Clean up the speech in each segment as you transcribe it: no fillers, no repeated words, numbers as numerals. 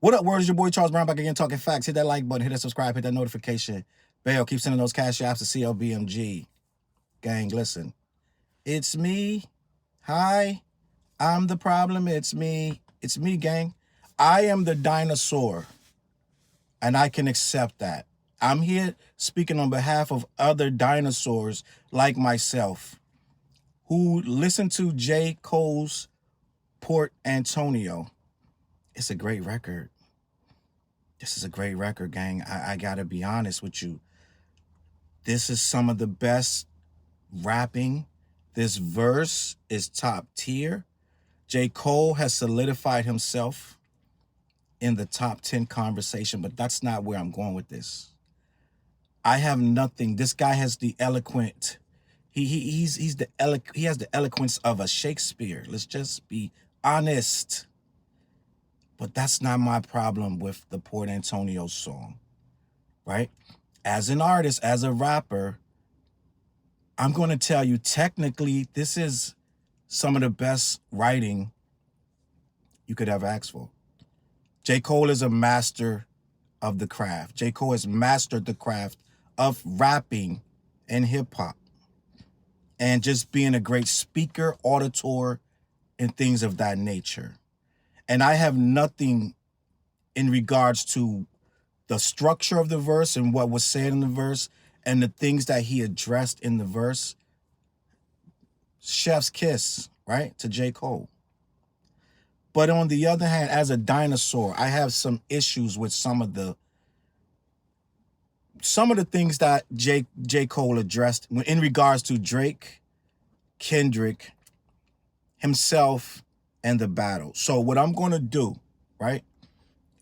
What up, words? Your boy Charles Brown back again talking facts. Hit that like button, hit that subscribe, hit that notification bell. Keep sending those Cashapps to CLBMG. Gang, listen. It's me. Hi. I'm the problem. It's me. It's me, gang. I am the dinosaur, and I can accept that. I'm here speaking on behalf of other dinosaurs like myself who listen to J. Cole's Port Antonio. It's a great record. This is a great record, gang. I gotta be honest with you. This is some of the best rapping. This verse is top tier. J. Cole has solidified himself in the top 10 conversation, but that's not where I'm going with this. I have nothing. This guy has the eloquent. He has the eloquence of a Shakespeare. Let's just be honest. But that's not my problem with the Port Antonio song, right? As an artist, as a rapper, I'm going to tell you, technically, this is some of the best writing you could ever ask for. J. Cole is a master of the craft. J. Cole has mastered the craft of rapping and hip-hop and just being a great speaker, auditor, and things of that nature. And I have nothing in regards to the structure of the verse and what was said in the verse and the things that he addressed in the verse. Chef's kiss, right, to J. Cole. But on the other hand, as a dinosaur, I have some issues with some of the things that J. Cole addressed in regards to Drake, Kendrick, himself, and the battle. So what I'm going to do, right,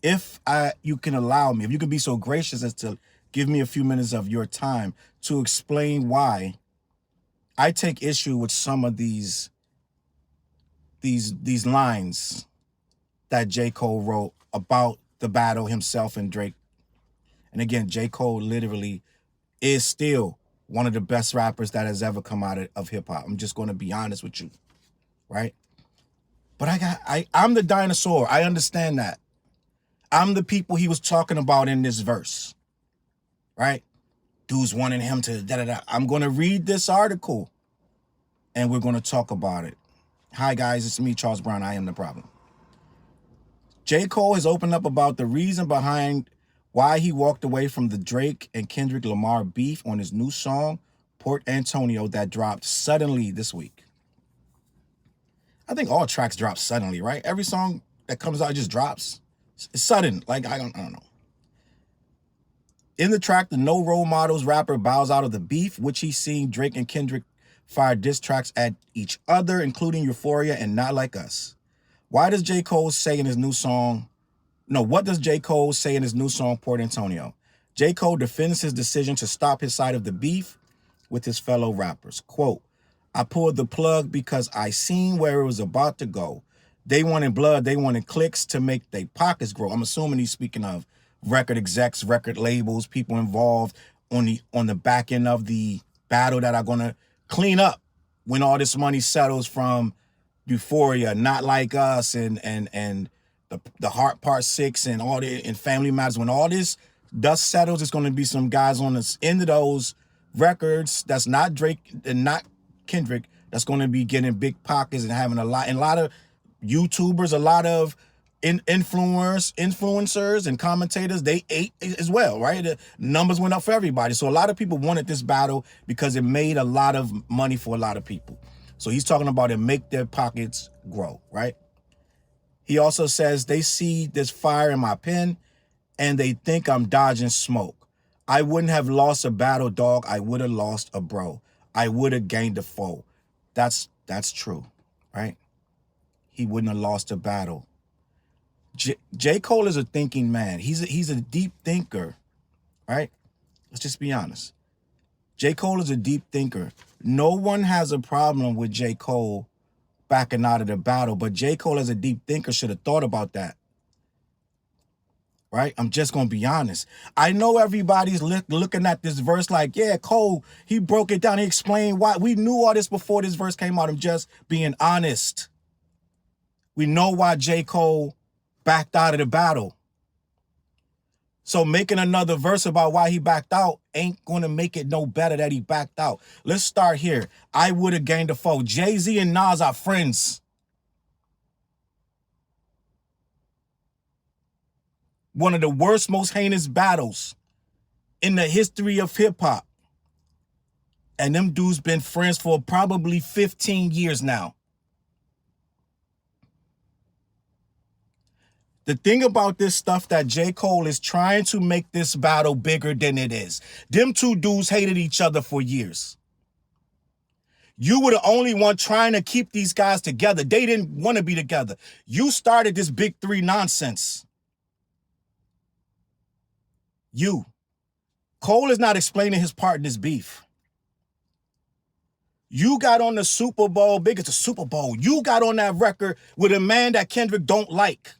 if you can allow me, if you can be so gracious as to give me a few minutes of your time to explain why I take issue with some of these lines that J. Cole wrote about the battle himself and Drake. And again, J. Cole literally is still one of the best rappers that has ever come out of hip-hop. I'm just going to be honest with you, right? But I'm the dinosaur. I understand that. I'm the people he was talking about in this verse, right? Dudes wanting him to da-da-da. I'm going to read this article, and we're going to talk about it. Hi, guys. It's me, Charles Brown. I am the problem. J. Cole has opened up about the reason behind why he walked away from the Drake and Kendrick Lamar beef on his new song, Port Antonio, that dropped suddenly this week. I think all tracks drop suddenly, right? Every song that comes out just drops. It's sudden. Like, I don't know. In the track, the No Role Models rapper bows out of the beef, which he's seen Drake and Kendrick fire diss tracks at each other, including Euphoria and Not Like Us. Why does J. Cole say in his new song, what does J. Cole say in his new song, Port Antonio? J. Cole defends his decision to stop his side of the beef with his fellow rappers. Quote, I pulled the plug because I seen where it was about to go. They wanted blood. They wanted clicks to make their pockets grow. I'm assuming he's speaking of record execs, record labels, people involved on the back end of the battle that are going to clean up when all this money settles from Euphoria, Not Like Us, and the Heart Part 6 and all the and Family Matters. When all this dust settles, it's going to be some guys on the end of those records that's not Drake and not Kendrick that's going to be getting big pockets and having a lot of YouTubers, a lot of influencers and commentators. They ate as well, right? The numbers went up for everybody. So a lot of people wanted this battle because it made a lot of money for a lot of people. So he's talking about it make their pockets grow, right? He also says they see this fire in my pen and they think I'm dodging smoke. I wouldn't have lost a battle, dog. I would have lost a bro. I would have gained a foe. That's true, right? He wouldn't have lost a battle. J. Cole is a thinking man. He's a deep thinker, right? Let's just be honest. J. Cole is a deep thinker. No one has a problem with J. Cole backing out of the battle, but J. Cole as a deep thinker should have thought about that, right? I'm just going to be honest. I know everybody's looking at this verse like, yeah, Cole, he broke it down. He explained why. We knew all this before this verse came out. I'm just being honest. We know why J. Cole backed out of the battle. So making another verse about why he backed out ain't gonna make it no better that he backed out. Let's start here. I would have gained a foe. Jay-Z and Nas are friends. One of the worst, most heinous battles in the history of hip-hop. And them dudes been friends for probably 15 years now. The thing about this stuff that J. Cole is trying to make this battle bigger than it is. Them two dudes hated each other for years. You were the only one trying to keep these guys together. They didn't want to be together. You started this big three nonsense. You. Cole is not explaining his part in this beef. You got on the Super Bowl, big as the Super Bowl. You got on that record with a man that Kendrick don't like.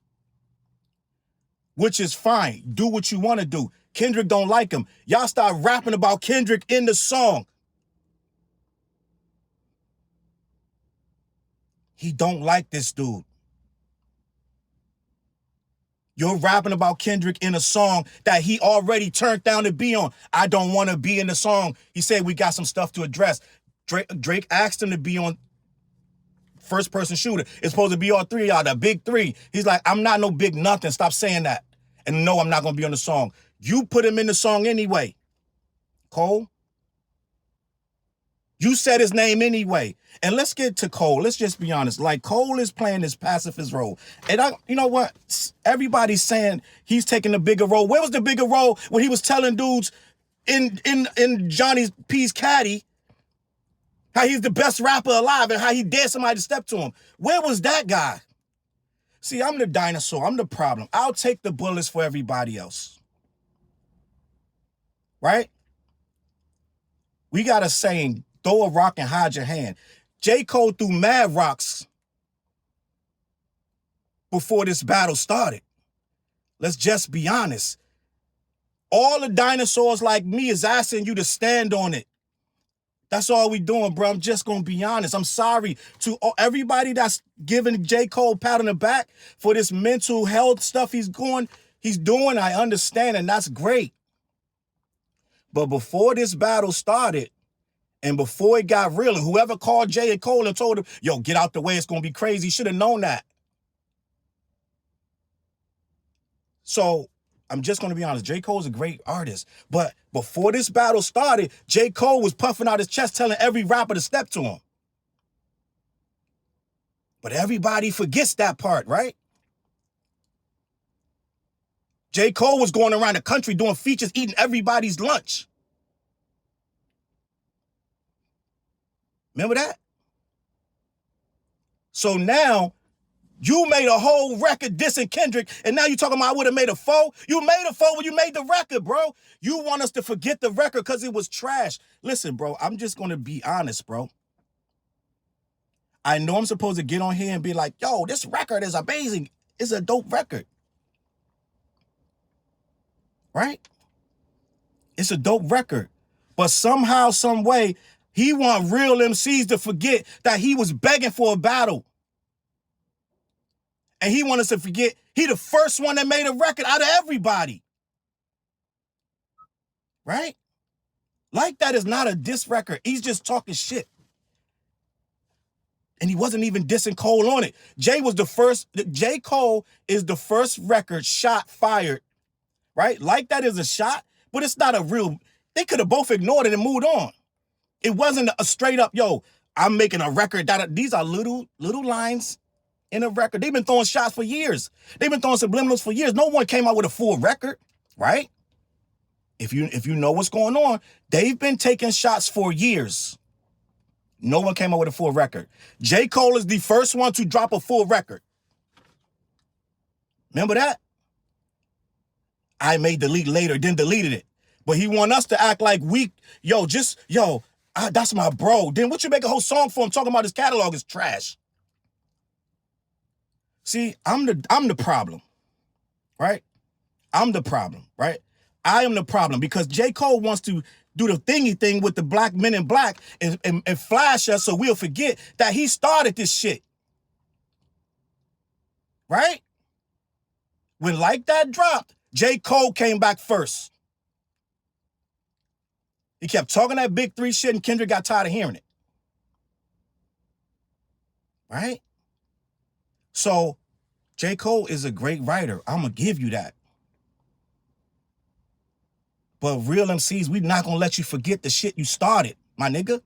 Which is fine. Do what you want to do. Kendrick don't like him. Y'all start rapping about Kendrick in the song. He don't like this dude. You're rapping about Kendrick in a song that he already turned down to be on. I don't want to be in the song. He said we got some stuff to address. Drake asked him to be on first person shooter. It's supposed to be all three of y'all, the big three. He's like, I'm not no big nothing. Stop saying that. And no, I'm not going to be on the song. You put him in the song anyway. Cole. You said his name anyway. And let's get to Cole. Let's just be honest. Like, Cole is playing this pacifist role. And you know what? Everybody's saying he's taking the bigger role. Where was the bigger role when he was telling dudes in Johnny P's caddy how he's the best rapper alive and how he dared somebody to step to him? Where was that guy? See, I'm the dinosaur. I'm the problem. I'll take the bullets for everybody else. Right? We got a saying, throw a rock and hide your hand. J. Cole threw mad rocks before this battle started. Let's just be honest. All the dinosaurs like me is asking you to stand on it. That's all we doing, bro. I'm just going to be honest. I'm sorry to everybody that's giving J. Cole a pat on the back for this mental health stuff he's doing. I understand, and that's great. But before this battle started, and before it got real, and whoever called J. and Cole and told him, yo, get out the way, it's going to be crazy, should have known that. So I'm just going to be honest. J. Cole's a great artist. But before this battle started, J. Cole was puffing out his chest telling every rapper to step to him. But everybody forgets that part, right? J. Cole was going around the country doing features, eating everybody's lunch. Remember that? So now, you made a whole record dissing Kendrick, and now you talking about I would have made a foe? You made a foe when you made the record, bro. You want us to forget the record because it was trash. Listen, bro, I'm just going to be honest, bro. I know I'm supposed to get on here and be like, yo, this record is amazing. It's a dope record. Right? It's a dope record. But somehow, some way, he want real MCs to forget that he was begging for a battle. And he want us to forget he the first one that made a record out of everybody. Right? Like that is not a diss record. He's just talking shit. And he wasn't even dissing Cole on it. J Cole is the first record shot fired. Right? Like that is a shot, but it's not a real, they could have both ignored it and moved on. It wasn't a straight up, yo, I'm making a record. These are little lines in a record. They've been throwing shots for years. They've been throwing subliminals for years. No one came out with a full record, right? If you know what's going on, they've been taking shots for years. No one came out with a full record. J. Cole is the first one to drop a full record. Remember that? I may delete later, then deleted it. But he want us to act like that's my bro. Then what you make a whole song for him talking about his catalog is trash? See, I'm the problem, right? I'm the problem, right? I am the problem because J. Cole wants to do the thingy thing with the black men in black and flash us so we'll forget that he started this shit. Right? When Like That dropped, J. Cole came back first. He kept talking that big three shit and Kendrick got tired of hearing it. Right? So, J. Cole is a great writer. I'm going to give you that. But real MCs, we not going to let you forget the shit you started, my nigga.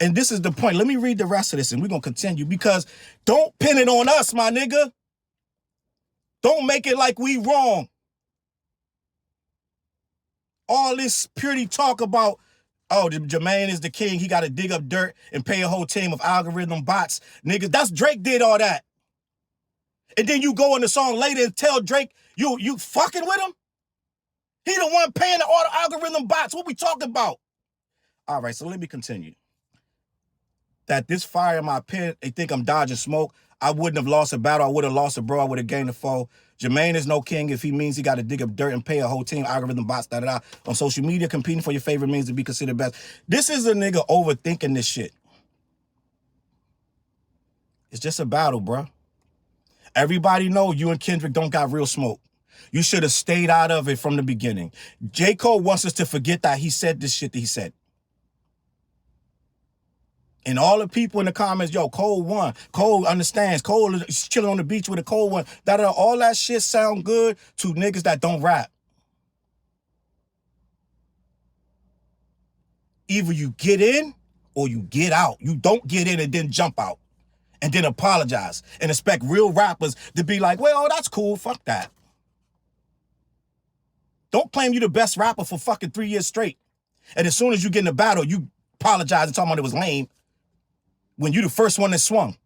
And this is the point. Let me read the rest of this and we're going to continue because don't pin it on us, my nigga. Don't make it like we wrong. All this purity talk about, oh, Jermaine is the king. He got to dig up dirt and pay a whole team of algorithm bots. Niggas, that's Drake did all that. And then you go in the song later and tell Drake, you fucking with him? He the one paying all the algorithm bots. What we talking about? All right, so let me continue. That this fire in my pen, they think I'm dodging smoke. I wouldn't have lost a battle. I would have lost a bro. I would have gained a foe. Jermaine is no king if he means he got to dig up dirt and pay a whole team, algorithm bots, da-da-da. On social media, competing for your favorite means to be considered best. This is a nigga overthinking this shit. It's just a battle, bro. Everybody know you and Kendrick don't got real smoke. You should have stayed out of it from the beginning. J. Cole wants us to forget that he said this shit that he said. And all the people in the comments, yo, Cole won. Cole understands. Cole is chilling on the beach with a Cole one. All that shit sound good to niggas that don't rap. Either you get in or you get out. You don't get in and then jump out. And then apologize. And expect real rappers to be like, well, that's cool. Fuck that. Don't claim you the best rapper for fucking 3 years straight. And as soon as you get in a battle, you apologize and talking about it was lame. When you the first one that swung.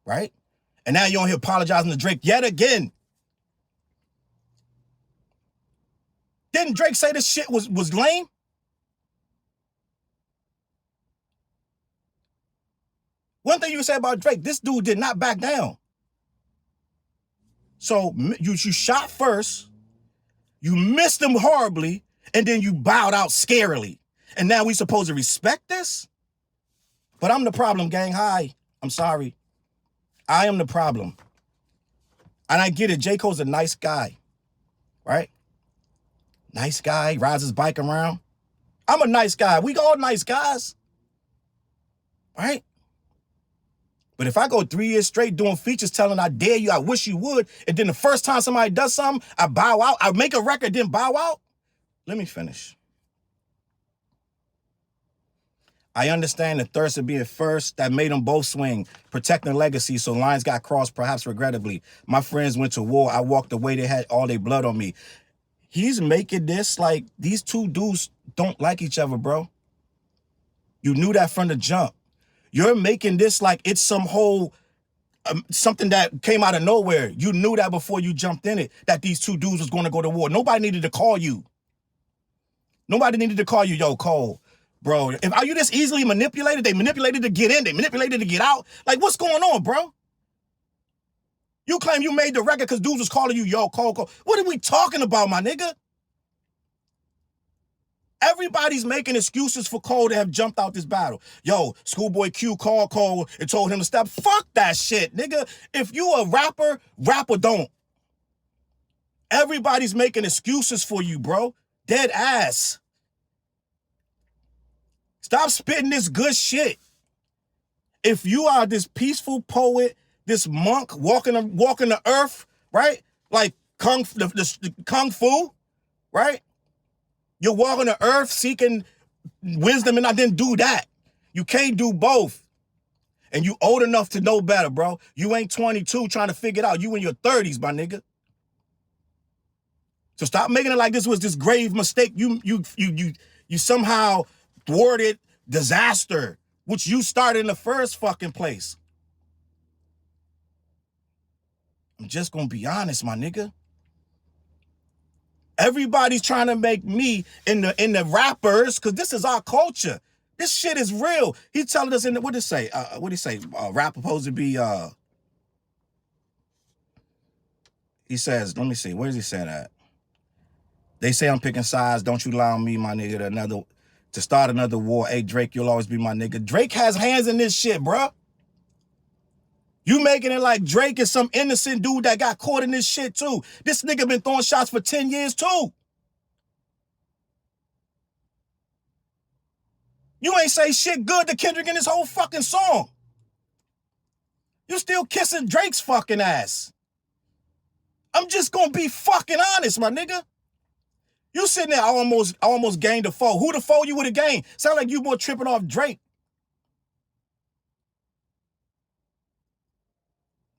Right? And now you on here apologizing to Drake yet again. Didn't Drake say this shit was lame? One thing you can say about Drake, this dude did not back down. So you shot first, you missed him horribly, and then you bowed out scarily. And now we supposed to respect this? But I'm the problem, gang. Hi. I'm sorry. I am the problem. And I get it. J. Cole's a nice guy. Right? Nice guy. Rides his bike around. I'm a nice guy. We all nice guys. Right? But if I go 3 years straight doing features telling I dare you, I wish you would, and then the first time somebody does something, I bow out. I make a record, then bow out. Let me finish. I understand the thirst of being first that made them both swing, protecting legacy, so lines got crossed, perhaps regrettably. My friends went to war. I walked away. They had all their blood on me. He's making this like these two dudes don't like each other, bro. You knew that from the jump. You're making this like it's some whole, something that came out of nowhere. You knew that before you jumped in it, that these two dudes was going to go to war. Nobody needed to call you. Nobody needed to call you, yo, Cole. Bro, are you this easily manipulated? They manipulated to get in. They manipulated to get out. Like, what's going on, bro? You claim you made the record because dudes was calling you, yo, Cole. What are we talking about, my nigga? Everybody's making excuses for Cole to have jumped out this battle. Yo, Schoolboy Q called Cole and told him to stop. Fuck that shit, nigga. If you a rapper, rap or don't. Everybody's making excuses for you, bro. Dead ass. Stop spitting this good shit. If you are this peaceful poet, this monk walking the earth, right? Like the Kung Fu, right? You're walking the earth seeking wisdom, and I didn't do that. You can't do both. And you old enough to know better, bro. You ain't 22 trying to figure it out. You in your 30s, my nigga. So stop making it like this was this grave mistake. You somehow thwarted disaster, which you started in the first fucking place. I'm just gonna be honest, my nigga. Everybody's trying to make me in the rappers, because this is our culture. This shit is real. He's telling us in the, what did it say? Rap supposed to be, he says, let me see, where does he say that? They say I'm picking sides. Don't you allow me, my nigga, to start another, to start another war. Hey, Drake, you'll always be my nigga. Drake has hands in this shit, bruh. You making it like Drake is some innocent dude that got caught in this shit too. This nigga been throwing shots for 10 years too. You ain't say shit good to Kendrick in this whole fucking song. You still kissing Drake's fucking ass. I'm just gonna be fucking honest, my nigga. You sitting there, I almost gained a foe. Who the foe you would have gained? Sound like you more tripping off Drake.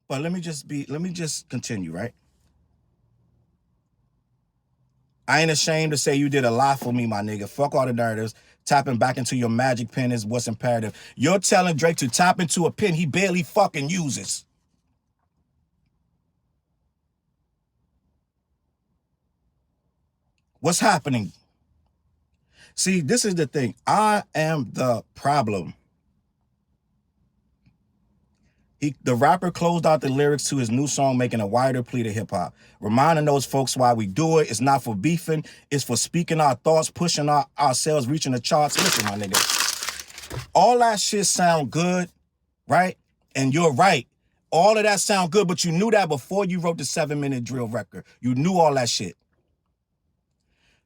But let me just continue, right? I ain't ashamed to say you did a lot for me, my nigga. Fuck all the narratives. Tapping back into your magic pen is what's imperative. You're telling Drake to tap into a pen he barely fucking uses. What's happening? See, this is the thing. I am the problem. The rapper closed out the lyrics to his new song, making a wider plea to hip-hop. Reminding those folks why we do it. It's not for beefing. It's for speaking our thoughts, pushing ourselves, reaching the charts. Listen, my nigga. All that shit sound good, right? And you're right. All of that sound good, but you knew that before you wrote the 7-minute drill record. You knew all that shit.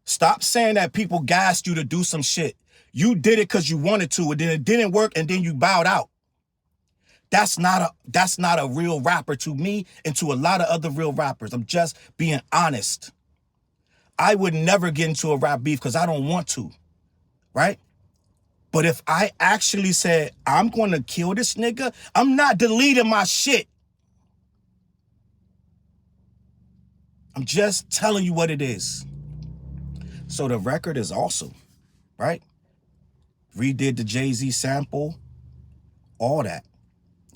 Stop saying that people gassed you to do some shit. You did it because you wanted to, and then it didn't work, and then you bowed out. That's not a real rapper to me and to a lot of other real rappers. I'm just being honest. I would never get into a rap beef because I don't want to, right? But if I actually said, I'm going to kill this nigga, I'm not deleting my shit. I'm just telling you what it is. So the record is awesome, right? Redid the Jay-Z sample, all that.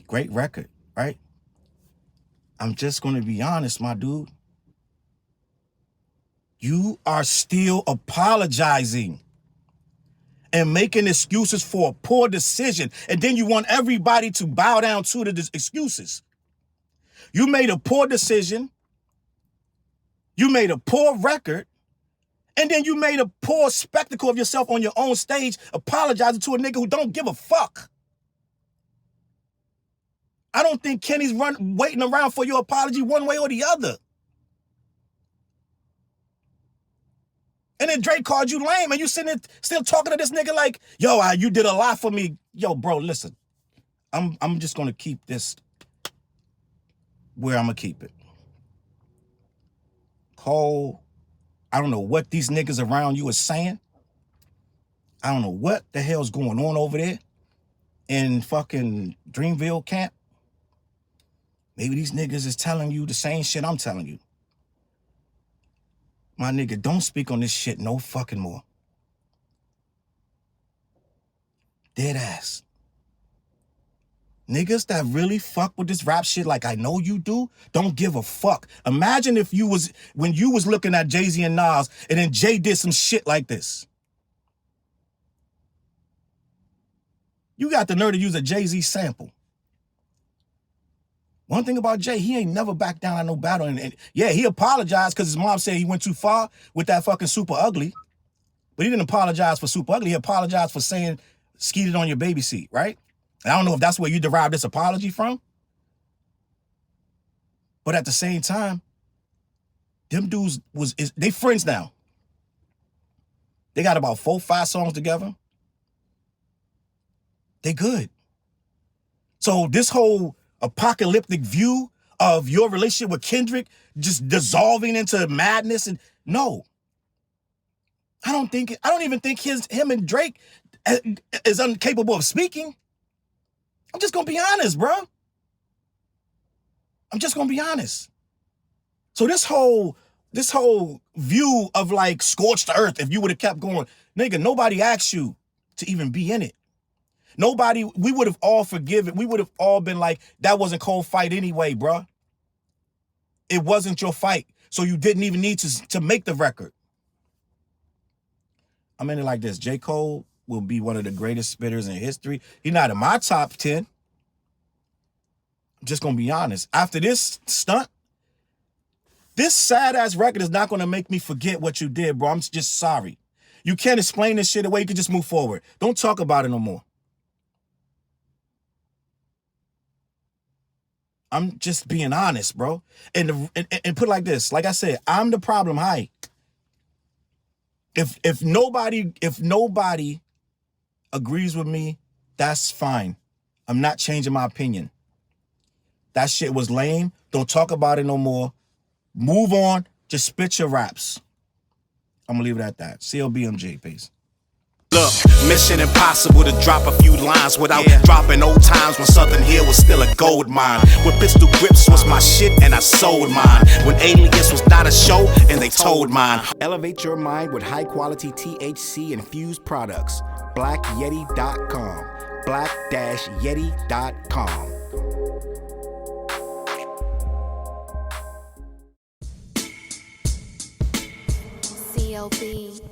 Great record, right? I'm just going to be honest, my dude. You are still apologizing and making excuses for a poor decision. And then you want everybody to bow down to the excuses. You made a poor decision. You made a poor record. And then you made a poor spectacle of yourself on your own stage, apologizing to a nigga who don't give a fuck. I don't think Kenny's waiting around for your apology one way or the other. And then Drake called you lame, and you sitting there still talking to this nigga like, yo, you did a lot for me. Yo, bro, listen. I'm just gonna keep this where I'm gonna keep it. Cole, I don't know what these niggas around you are saying. I don't know what the hell's going on over there in fucking Dreamville camp. Maybe these niggas is telling you the same shit I'm telling you. My nigga, don't speak on this shit no fucking more. Dead ass. Niggas that really fuck with this rap shit like I know you do, don't give a fuck. Imagine if when you was looking at Jay-Z and Nas, and then Jay did some shit like this. You got the nerve to use a Jay-Z sample. One thing about Jay, he ain't never backed down on no battle. And yeah, he apologized because his mom said he went too far with that fucking Super Ugly. But he didn't apologize for Super Ugly. He apologized for saying, skeeted on your baby seat, right? And I don't know if that's where you derived this apology from. But at the same time, them dudes they friends now. They got about 4 or 5 songs together. They good. So this whole apocalyptic view of your relationship with Kendrick just dissolving into madness, and no. I don't even think him and Drake is incapable of speaking. I'm just gonna be honest, bro. I'm just gonna be honest. So this whole view of like scorched earth, if you would have kept going, nigga, nobody asked you to even be in it. We would have all forgiven. We would have all been like, that wasn't Cole's fight anyway, bro. It wasn't your fight. So you didn't even need to make the record. I'm in it like this. J. Cole will be one of the greatest spitters in history. He's not in my top 10. I'm just going to be honest. After this stunt, this sad-ass record is not going to make me forget what you did, bro. I'm just sorry. You can't explain this shit away. You can just move forward. Don't talk about it no more. I'm just being honest, bro. And put it like this. Like I said, I'm the problem. Hi. If nobody agrees with me, that's fine. I'm not changing my opinion. That shit was lame. Don't talk about it no more. Move on. Just spit your raps. I'm gonna leave it at that. CLBMG, peace. Look, mission impossible to drop a few lines without dropping old times when Southern Hill was still a gold mine. When pistol grips was my shit and I sold mine. When Alias was not a show and they told mine. Elevate your mind with high quality THC infused products. BlackYeti.com. Black-Yeti.com. CLB.